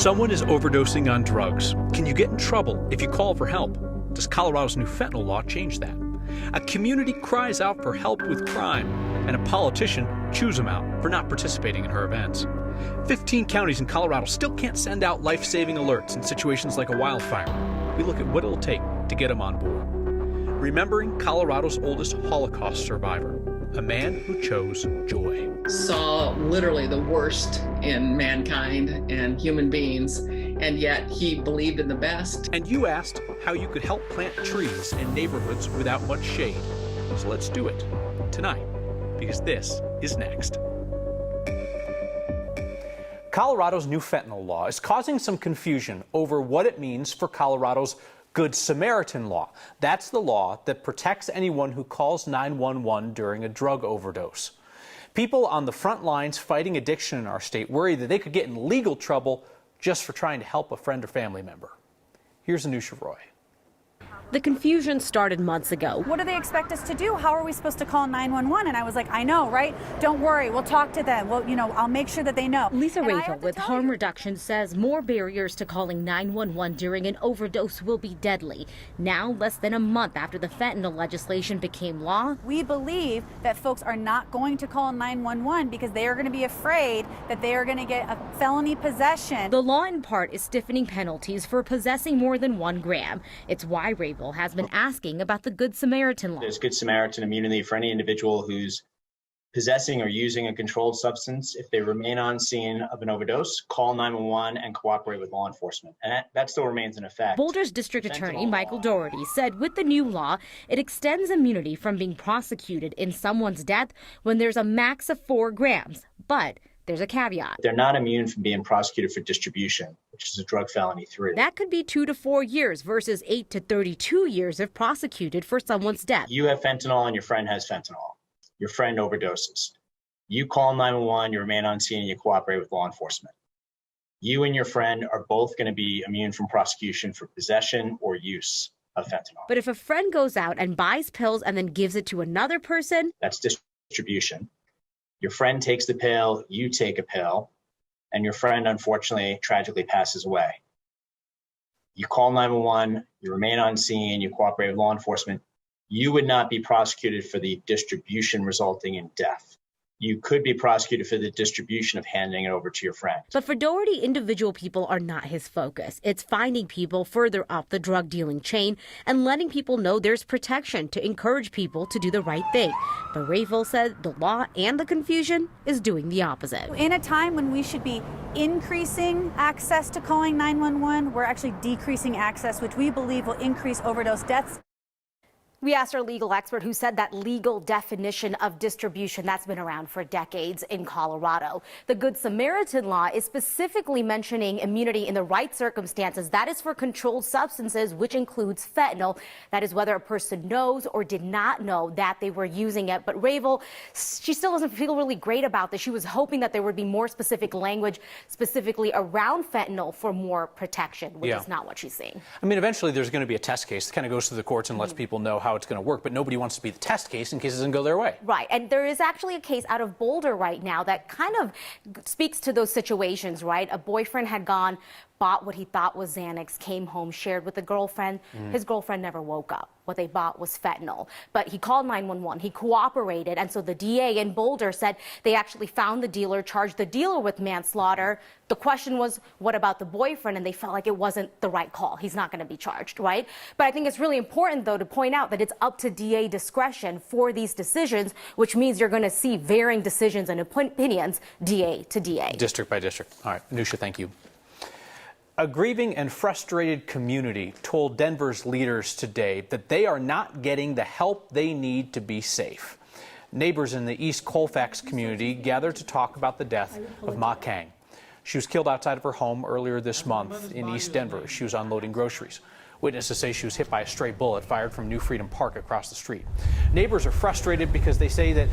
Someone is overdosing on drugs. Can you get in trouble if you call for help? Does Colorado's new fentanyl law change that? A community cries out for help with crime, and a politician chews them out for not participating in her events. 15 counties in Colorado still can't send out life-saving alerts in situations like a wildfire. We look at what it'll take to get them on board. Remembering Colorado's oldest Holocaust survivor, a man who chose joy. Saw literally the worst in mankind and human beings, and yet he believed in the best. And you asked how you could help plant trees in neighborhoods without much shade. So let's do it tonight, because this is next. Colorado's new fentanyl law is causing some confusion over what it means for Colorado's Good Samaritan law. That's the law that protects anyone who calls 911 during a drug overdose. People on the front lines fighting addiction in our state worry that they could get in legal trouble just for trying to help a friend or family member. Here's Anusha Roy. The confusion started months ago. What do they expect us to do? How are we supposed to call 911? And I was like, I know, right? Don't worry, we'll talk to them. Well, I'll make sure that they know. Lisa Ravel with Harm Reduction says more barriers to calling 911 during an overdose will be deadly. Now, less than a month after the fentanyl legislation became law, we believe that folks are not going to call 911 because they are going to be afraid that they are going to get a felony possession. The law in part is stiffening penalties for possessing more than 1 gram. It's why Ravel has been asking about the Good Samaritan law. There's Good Samaritan immunity for any individual who's possessing or using a controlled substance. If they remain on scene of an overdose, call 911 and cooperate with law enforcement. And that still remains in effect. Boulder's District Attorney Michael Doherty said with the new law, it extends immunity from being prosecuted in someone's death when there's a max of 4 grams. But there's a caveat. They're not immune from being prosecuted for distribution, which is a drug felony 3. That could be 2 to 4 years versus 8 to 32 years if prosecuted for someone's death. You have fentanyl and your friend has fentanyl. Your friend overdoses. You call 911, you remain on scene, and you cooperate with law enforcement. You and your friend are both going to be immune from prosecution for possession or use of fentanyl. But if a friend goes out and buys pills and then gives it to another person, that's distribution. Your friend takes the pill, you take a pill, and your friend, unfortunately, tragically passes away. You call 911, you remain on scene, you cooperate with law enforcement. You would not be prosecuted for the distribution resulting in death. You could be prosecuted for the distribution of handing it over to your friend. But for Doherty, individual people are not his focus. It's finding people further up the drug dealing chain and letting people know there's protection to encourage people to do the right thing. But Ravel said the law and the confusion is doing the opposite. In a time when we should be increasing access to calling 911, we're actually decreasing access, which we believe will increase overdose deaths. We asked our legal expert who said that legal definition of distribution that's been around for decades in Colorado. The Good Samaritan law is specifically mentioning immunity in the right circumstances. That is for controlled substances, which includes fentanyl. That is whether a person knows or did not know that they were using it. But Ravel, she still doesn't feel really great about this. She was hoping that there would be more specific language specifically around fentanyl for more protection, which is not what she's seeing. I mean, eventually there's going to be a test case that kind of goes to the courts and lets people know how it's going to work, but nobody wants to be the test case in case it doesn't go their way. Right, and there is actually a case out of Boulder right now that kind of speaks to those situations, right? A boyfriend had gone, bought what he thought was Xanax, came home, shared with a girlfriend. His girlfriend never woke up. What they bought was fentanyl. But he called 911. He cooperated. And so the DA in Boulder said they actually found the dealer, charged the dealer with manslaughter. The question was, what about the boyfriend? And they felt like it wasn't the right call. He's not going to be charged, right? But I think it's really important, though, to point out that it's up to DA discretion for these decisions, which means you're going to see varying decisions and opinions, DA to DA. District by district. All right, Anusha, thank you. A grieving and frustrated community told Denver's leaders today that they are not getting the help they need to be safe. Neighbors in the East Colfax community gathered to talk about the death of Ma Kang. She was killed outside of her home earlier this month in East Denver. She was unloading groceries. Witnesses say she was hit by a stray bullet fired from New Freedom Park across the street. Neighbors are frustrated because they say that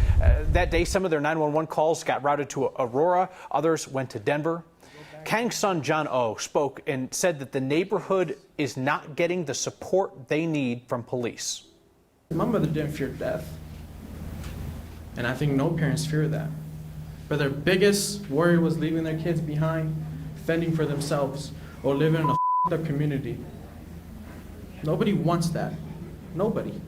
that day some of their 911 calls got routed to Aurora, others went to Denver. Kang's son, John O., spoke and said that the neighborhood is not getting the support they need from police. My mother didn't fear death, and I think no parents fear that. But their biggest worry was leaving their kids behind, fending for themselves or living in a f***ed up community. Nobody wants that. Nobody.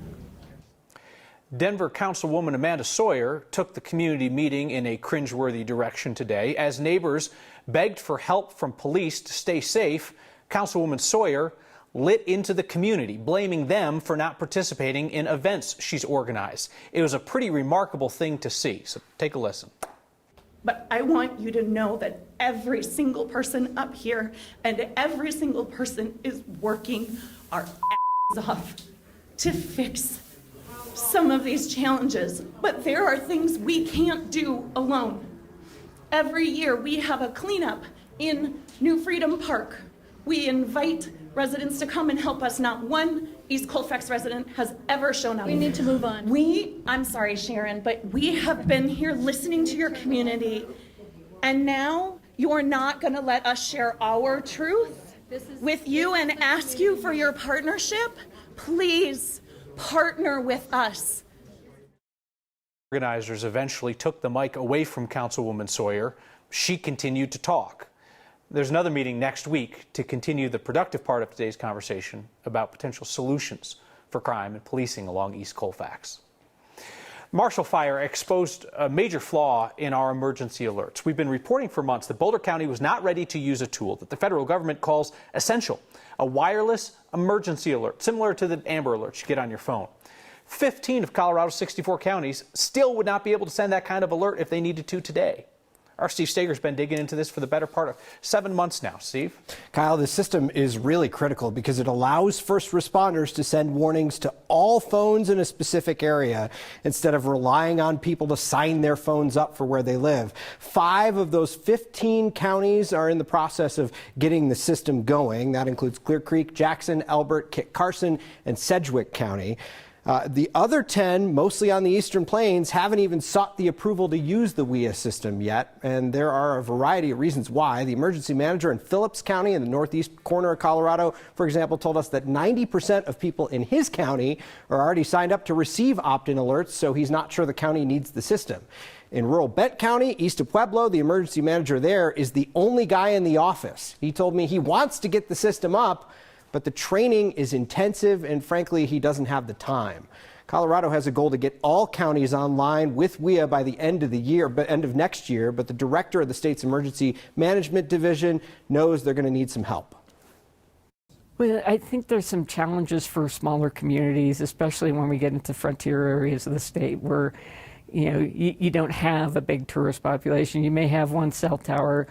Denver Councilwoman Amanda Sawyer took the community meeting in a cringeworthy direction today. As neighbors begged for help from police to stay safe, Councilwoman Sawyer lit into the community, blaming them for not participating in events she's organized. It was a pretty remarkable thing to see, so take a listen. But I want you to know that every single person up here and every single person is working our asses off to fix some of these challenges. But there are things we can't do alone. Every year we have a cleanup in New Freedom Park. We invite residents to come and help us. Not one East Colfax resident has ever shown up. We need to move on. I'm sorry, Sharon, but we have been here listening to your community, and now you're not going to let us share our truth with you and ask you for your partnership? Please partner with us. Organizers eventually took the mic away from Councilwoman Sawyer. She continued to talk. There's another meeting next week to continue the productive part of today's conversation about potential solutions for crime and policing along East Colfax. Marshall Fire exposed a major flaw in our emergency alerts. We've been reporting for months that Boulder County was not ready to use a tool that the federal government calls essential, a wireless emergency alert, similar to the Amber Alerts you get on your phone. 15 of Colorado's 64 counties still would not be able to send that kind of alert if they needed to today. Our Steve Steger's been digging into this for the better part of 7 months now. Steve? Kyle, this system is really critical because it allows first responders to send warnings to all phones in a specific area instead of relying on people to sign their phones up for where they live. 5 of those 15 counties are in the process of getting the system going. That includes Clear Creek, Jackson, Elbert, Kit Carson, and Sedgwick County. The other 10, mostly on the Eastern Plains, haven't even sought the approval to use the WIA system yet, and there are a variety of reasons why. The emergency manager in Phillips County in the northeast corner of Colorado, for example, told us that 90% of people in his county are already signed up to receive opt-in alerts, so he's not sure the county needs the system. In rural Bent County, east of Pueblo, the emergency manager there is the only guy in the office. He told me he wants to get the system up, but the training is intensive, and frankly, he doesn't have the time. Colorado has a goal to get all counties online with WIA by the end of the year, but end of next year. But the director of the state's emergency management division knows they're going to need some help. Well, I think there's some challenges for smaller communities, especially when we get into frontier areas of the state where, you don't have a big tourist population. You may have one cell tower.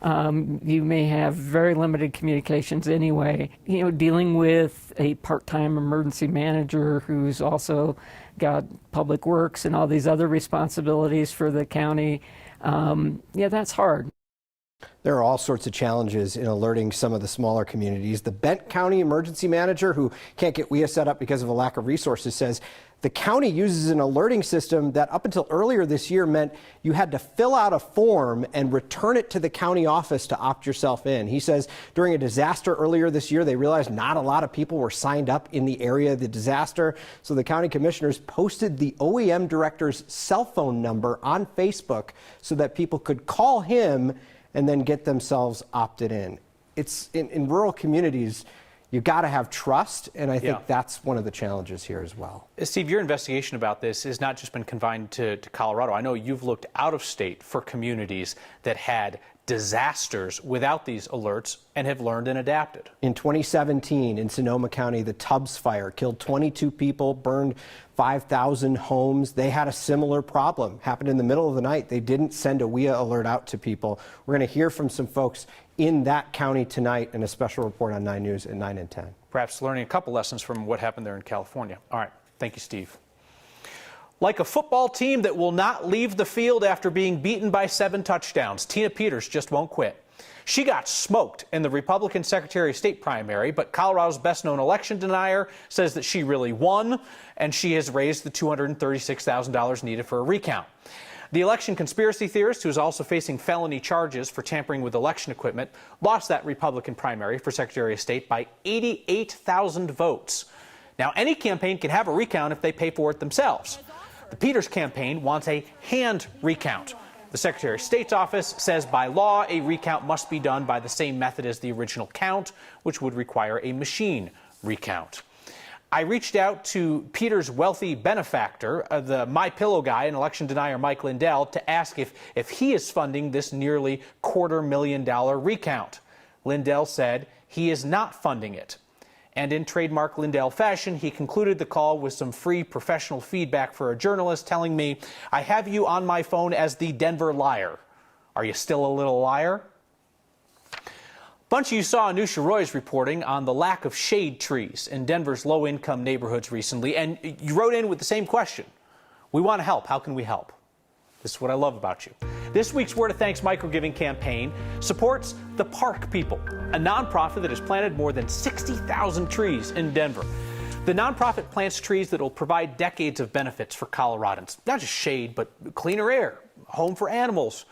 You may have very limited communications anyway. Dealing with a part-time emergency manager who's also got public works and all these other responsibilities for the county, that's hard. There are all sorts of challenges in alerting some of the smaller communities. The Bent County emergency manager, who can't get WIA set up because of a lack of resources, says the county uses an alerting system that up until earlier this year meant you had to fill out a form and return it to the county office to opt yourself in. He says during a disaster earlier this year, they realized not a lot of people were signed up in the area of the disaster. So the county commissioners posted the OEM director's cell phone number on Facebook so that people could call him and then get themselves opted in. It's in rural communities, you've got to have trust, and I think that's one of the challenges here as well. Steve, your investigation about this has not just been confined to Colorado. I know you've looked out of state for communities that had disasters without these alerts and have learned and adapted. In 2017, in Sonoma County, the Tubbs fire killed 22 people, burned 5,000 homes. They had a similar problem. Happened in the middle of the night. They didn't send a WIA alert out to people. We're going to hear from some folks in that county tonight in a special report on 9 News at 9 and 10. Perhaps learning a couple lessons from what happened there in California. All right. Thank you, Steve. Like a football team that will not leave the field after being beaten by 7 touchdowns, Tina Peters just won't quit. She got smoked in the Republican Secretary of State primary, but Colorado's best-known election denier says that she really won, and she has raised the $236,000 needed for a recount. The election conspiracy theorist, who is also facing felony charges for tampering with election equipment, lost that Republican primary for Secretary of State by 88,000 votes. Now, any campaign can have a recount if they pay for it themselves. The Peters campaign wants a hand recount. The Secretary of State's office says by law, a recount must be done by the same method as the original count, which would require a machine recount. I reached out to Peter's wealthy benefactor, the MyPillow guy and election denier Mike Lindell, to ask if he is funding this nearly $250,000 recount. Lindell said he is not funding it. And in trademark Lindell fashion, he concluded the call with some free professional feedback for a journalist, telling me, "I have you on my phone as the Denver liar. Are you still a little liar?" A bunch of you saw Anusha Roy's reporting on the lack of shade trees in Denver's low-income neighborhoods recently, and you wrote in with the same question. We want to help. How can we help? This is what I love about you. This week's Word of Thanks microgiving campaign supports the Park People, a nonprofit that has planted more than 60,000 trees in Denver. The nonprofit plants trees that will provide decades of benefits for Coloradans. Not just shade, but cleaner air, home for animals,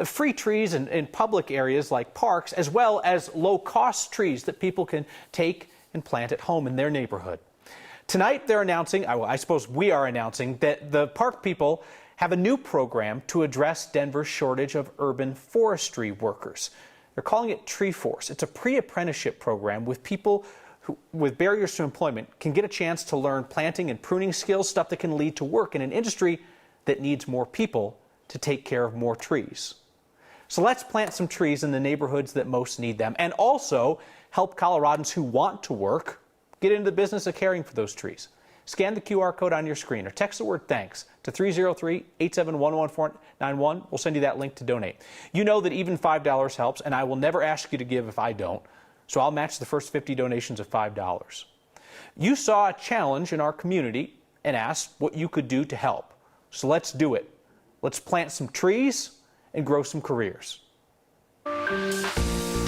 free trees in public areas like parks, as well as low-cost trees that people can take and plant at home in their neighborhood. Tonight, they're announcing, I suppose we are announcing, that the Park People have a new program to address Denver's shortage of urban forestry workers. They're calling it Tree Force. It's a pre-apprenticeship program with people who, with barriers to employment, can get a chance to learn planting and pruning skills, stuff that can lead to work in an industry that needs more people to take care of more trees. So let's plant some trees in the neighborhoods that most need them, and also help Coloradans who want to work get into the business of caring for those trees. Scan the QR code on your screen or text the word THANKS to 303-871-1491. We'll send you that link to donate. You know that even $5 helps, and I will never ask you to give if I don't, so I'll match the first 50 donations of $5. You saw a challenge in our community and asked what you could do to help. So let's do it. Let's plant some trees and grow some careers.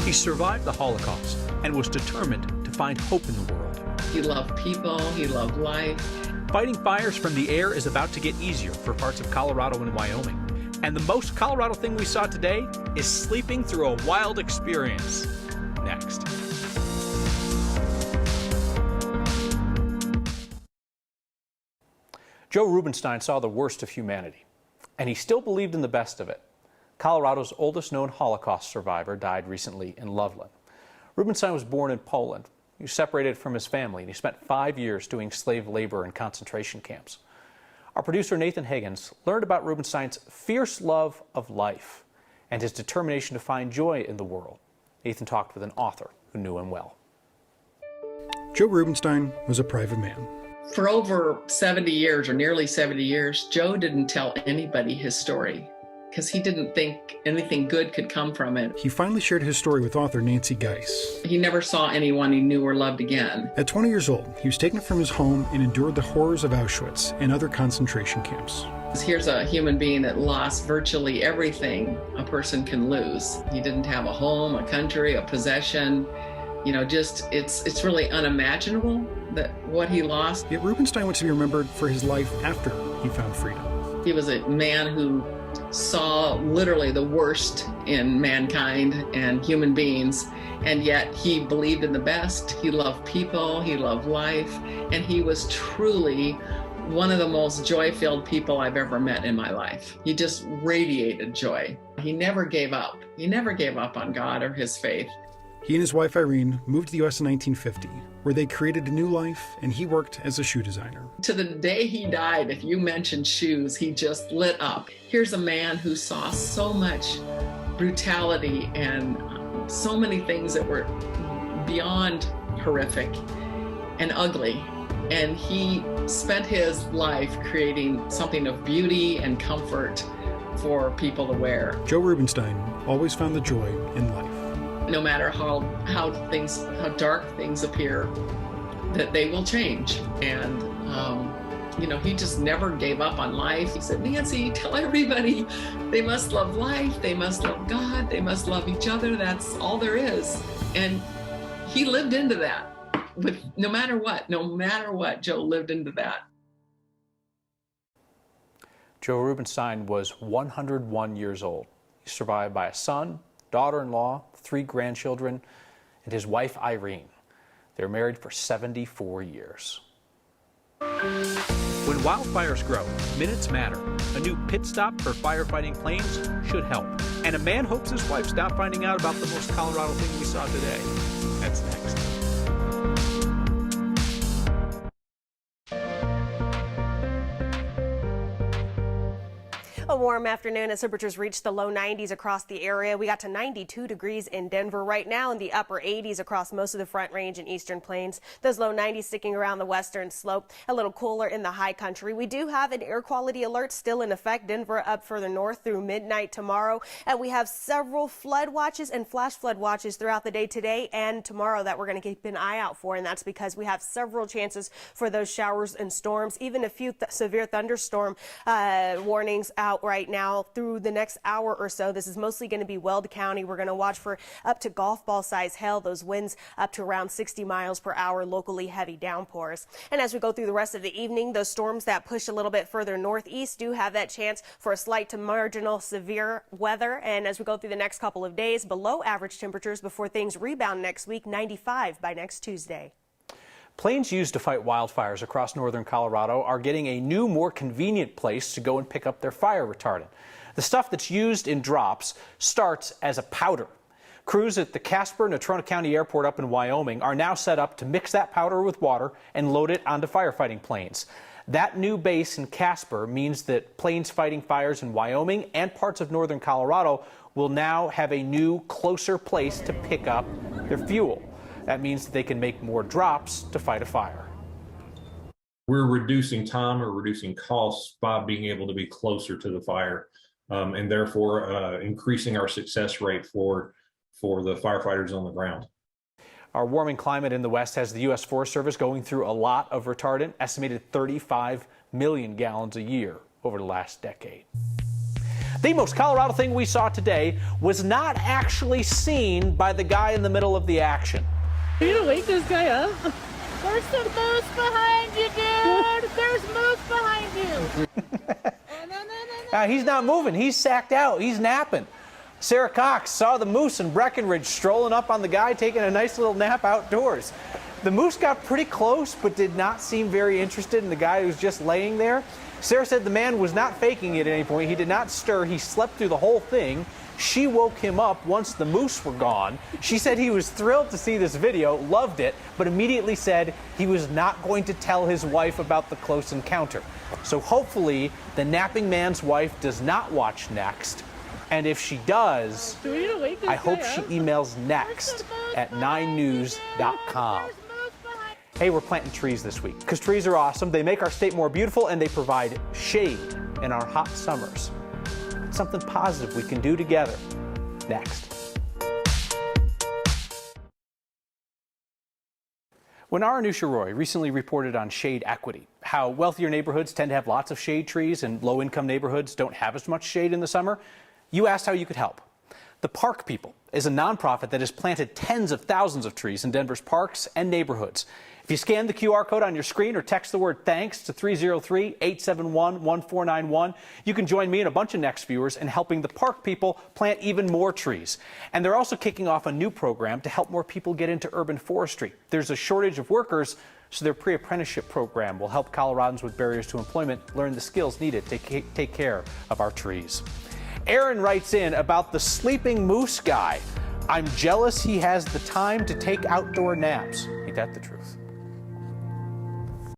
He survived the Holocaust and was determined to find hope in the world. He loved people, he loved life. Fighting fires from the air is about to get easier for parts of Colorado and Wyoming. And the most Colorado thing we saw today is sleeping through a wild experience. Next. Joe Rubenstein saw the worst of humanity, and he still believed in the best of it. Colorado's oldest known Holocaust survivor died recently in Loveland. Rubenstein was born in Poland. He was separated from his family, and he spent 5 years doing slave labor in concentration camps. Our producer, Nathan Higgins, learned about Rubenstein's fierce love of life and his determination to find joy in the world. Nathan talked with an author who knew him well. Joe Rubenstein was a private man. For over 70 years, or nearly 70 years, Joe didn't tell anybody his story because he didn't think anything good could come from it. He finally shared his story with author Nancy Geis. He never saw anyone he knew or loved again. At 20 years old, he was taken from his home and endured the horrors of Auschwitz and other concentration camps. Here's a human being that lost virtually everything a person can lose. He didn't have a home, a country, a possession. You know, just it's really unimaginable that what he lost. Yet Rubenstein wants to be remembered for his life after he found freedom. He was a man who saw literally the worst in mankind and human beings, and yet he believed in the best. He loved people, he loved life, and he was truly one of the most joy-filled people I've ever met in my life. He just radiated joy. He never gave up. He never gave up on God or his faith. He and his wife Irene moved to the U.S. in 1950, where they created a new life, and he worked as a shoe designer. To the day he died, if you mentioned shoes, he just lit up. Here's a man who saw so much brutality and so many things that were beyond horrific and ugly. And he spent his life creating something of beauty and comfort for people to wear. Joe Rubenstein always found the joy in life. No matter how dark things appear, that they will change. And, he just never gave up on life. He said, Nancy, tell everybody they must love life, they must love God, they must love each other. That's all there is. And he lived into that. With no matter what, Joe lived into that. Joe Rubenstein was 101 years old. He's survived by a son, daughter-in-law, 3 grandchildren, and his wife Irene. They were married for 74 years. When wildfires grow, minutes matter. A new pit stop for firefighting planes should help. And a man hopes his wife stopped finding out about the most Colorado thing we saw today. That's next. A warm afternoon as temperatures reached the low 90s across the area. We got to 92 degrees in Denver right now, in the upper 80s across most of the Front Range and Eastern Plains. Those low 90s sticking around the western slope, a little cooler in the high country. We do have an air quality alert still in effect. Denver up further north through midnight tomorrow. And we have several flood watches and flash flood watches throughout the day today and tomorrow that we're going to keep an eye out for. And that's because we have several chances for those showers and storms, even a few severe thunderstorm warnings out right now through the next hour or so. This is mostly going to be Weld County. We're going to watch for up to golf ball size hail, those winds up to around 60 miles per hour, locally heavy downpours. And as we go through the rest of the evening, those storms that push a little bit further northeast do have that chance for a slight to marginal severe weather. And as we go through the next couple of days, below average temperatures before things rebound next week, 95 by next Tuesday. Planes used to fight wildfires across northern Colorado are getting a new, more convenient place to go and pick up their fire retardant. The stuff that's used in drops starts as a powder. Crews at the Casper Natrona County Airport up in Wyoming are now set up to mix that powder with water and load it onto firefighting planes. That new base in Casper means that planes fighting fires in Wyoming and parts of northern Colorado will now have a new, closer place to pick up their fuel. That means that they can make more drops to fight a fire. We're reducing time or reducing costs by being able to be closer to the fire, and therefore increasing our success rate for the firefighters on the ground. Our warming climate in the West has the U.S. Forest Service going through a lot of retardant, estimated 35 million gallons a year over the last decade. The most Colorado thing we saw today was not actually seen by the guy in the middle of the action. Are you gonna wake this guy up? There's some moose behind you, dude! There's moose behind you! He's not moving. He's sacked out. He's napping. Sarah Cox saw the moose in Breckenridge strolling up on the guy taking a nice little nap outdoors. The moose got pretty close but did not seem very interested in the guy who was just laying there. Sarah said the man was not faking it at any point. He did not stir. He slept through the whole thing. She woke him up once the moose were gone. She said he was thrilled to see this video, loved it, but immediately said he was not going to tell his wife about the close encounter. So hopefully the napping man's wife does not watch next. And if she does, I hope she emails next at 9news.com. Hey, we're planting trees this week because trees are awesome. They make our state more beautiful and they provide shade in our hot summers. It's something positive we can do together. Next. When our Anusha Roy recently reported on shade equity, how wealthier neighborhoods tend to have lots of shade trees and low-income neighborhoods don't have as much shade in the summer, you asked how you could help. The Park People is a nonprofit that has planted tens of thousands of trees in Denver's parks and neighborhoods. If you scan the QR code on your screen or text the word thanks to 303-871-1491, you can join me and a bunch of Next viewers in helping the Park People plant even more trees. And they're also kicking off a new program to help more people get into urban forestry. There's a shortage of workers, so their pre-apprenticeship program will help Coloradans with barriers to employment learn the skills needed to take care of our trees. Aaron writes in about the sleeping moose guy. I'm jealous he has the time to take outdoor naps. Ain't that the truth?